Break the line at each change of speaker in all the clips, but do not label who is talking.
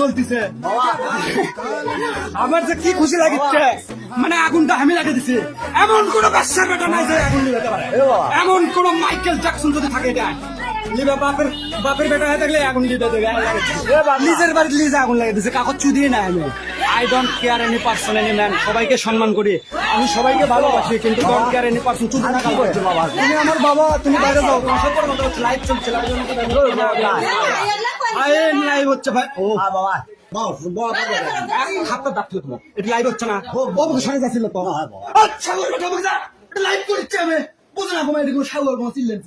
চলতেছে আমার যে কি খুশি লাগিচ্ছে, মানে আগুনটা আমি লাগিয়ে দিছি। এমন কোন ব্যবসার বেটা নাই যে আগুন নিভাতে পারে, এমন কোন মাইকেল জ্যাকসন যদি থাকে এটা লিবা বাপের বেটা হয়ে থাকলে আগুন লিবে দেবে। নিজের বাড়িতে লিজে আগুন লাগিয়ে দিছে, কাগজ চুদিয়ে না আমি। I don't care any person any man. সবাইকে সম্মান করি, আমি সবাইকে ভালোবাসি, কিন্তু ডোন্ট কেয়ার এনি পার্সন। চুদি না কাজ করছে বাবা, তুমি আমার বাবা, তুমি বাইরে যাও। তোমার সব কথা হচ্ছে লাইভ চলছে, লাইভ হচ্ছে ভাই। ও বাবা হাতটা ডাকলো তোমার, এটা লাইভ হচ্ছে না। অবসরে যাচ্ছিল তো। আচ্ছা লাইভ করছে, আমি বোঝে না কমা, এরকম সাবু আর কমা চিল্লেন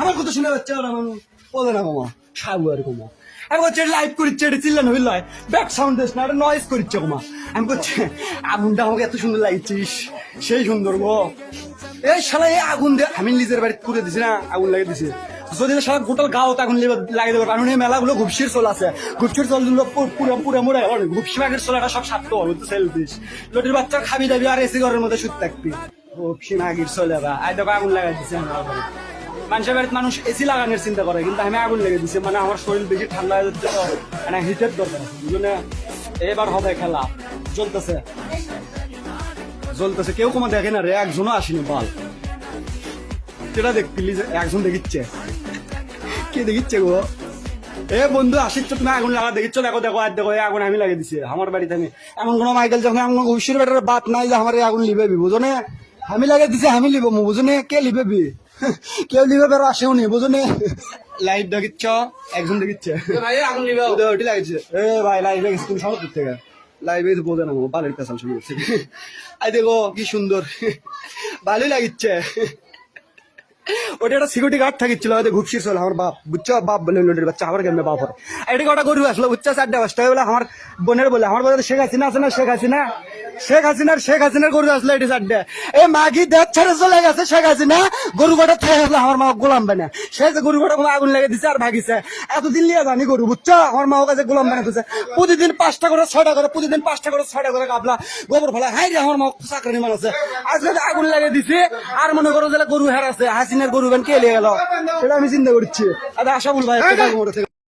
আমার কথা শুনে যাচ্ছে ওরা মানুষ বোঝে না কমা, সাবু আর কমা। আমি বলছি লাইভ করছে, এটা চিল্লেন হইল, ব্যাক সাউন্ড দিস না, এটা নয়েজ করছে কমা। আমি বলছি আগুনটা আমাকে এত সুন্দর লাগছিস, সেই সুন্দর গো। এই শালা এই আগুন দিয়ে আমি নিজের বাড়িতে করে দিছি না, আগুন লাগিয়ে দিছি। যদি সারা গোটাল গাও আগুন লাগিয়ে দেবো, কারণ এই মেলাগুলো ঘুপসির চল আছে, ঘুপসির চল দিল পুরো মুড়ে ঘুপসি মাগের চলাটা সব সাতটা হল সেলফিস। লটির বাচ্চার খাবি দাবি আর এসি ঘরের মধ্যে শুতে থাকবি, ঘুপসি মাগির চলে বা আই দেখো আগুন লাগাই দিছে। মানুষের বাড়িতে মানুষ এসি লাগানোর চিন্তা করে, কিন্তু আমি আগুন লেগে দিছি, মানে আমার শরীর বেশি ঠান্ডা হয়ে যাচ্ছে, মানে হিটের দরকার। বুঝলে এবার হবে খেলা, চলতেছে জ্বলতেছে, কেউ কোনো দেখে না রে, একজনও আসেনি বল। সেটা দেখ প্লিজ, একজন দেখিচ্ছে, কে দেখিচ্ছে গো? এ বন্ধু আসিচ্ছ তুমি আগুন লাগা দেখিচ্ছ, দেখো দেখো আর দেখো আগুন আমি লাগিয়ে দিছি আমার বাড়িতে। আমি এমন কোনো মাইকেল যখন এমন ঘুষির বেটার বাপ নাই যে আমার আগুন লিবেবি, বুঝনে? আমি লাগিয়ে দিছি, আমি লিব, বুঝনে? কে লিবেবি? কেউ লিবে বেরো আসেও নি, বুঝনে? লাইট দেখিচ্ছ, একজন দেখিচ্ছে আগুন লিবে ওটি লাগিয়েছে। এ ভাই লাইভ লাগিয়েছি, তুমি সব দূর থেকে লাইভে বোঝে না, বালের পেছাল শুরু করছে। আই দেখো কি সুন্দর, ভালোই লাগিচ্ছে। ওটা একটা সিকিউরিটি গার্ড থাকিছিল, হয়তো ঘুপসির চল আমার বাপ, বুঝছো? বাপ বলে লোটের বাচ্চা, আমার কেমন বাপ হয়। এটাকে ওটা গরু আসলো, বুঝছো? 4টা 5টা বলে আমার বোনের বলে, আমার বলে শেখ হাসিনা আছে না, শেখ হাসিনার গরু আসলো এটি 4টা। এই মাগি দেশ ছেড়ে চলে গেছে শেখ হাসিনা, গরু কটা থেকে আসলো আমার মা গোলাম বানা, সে যে গরু কটা আগুন লেগে দিচ্ছে আর ভাগিছে। এতদিন লিয়ে জানি গরু, বুঝছো? আমার মা কাছে গোলাম বানাতেছে, প্রতিদিন 5টা করে 6টা করে, প্রতিদিন 5টা করে 6টা করে কাবলা গোবর ফেলা। হাই রে আমার মা চাকরি মানুষ আছে, আজকে আগুন লেগে দিছে। আর মনে করো যে গরু হেরাছে, হাসিনার গরু কে লিয়ে গেল, সেটা আমি চিন্তা করছি। আচ্ছা আশা বল ভাই।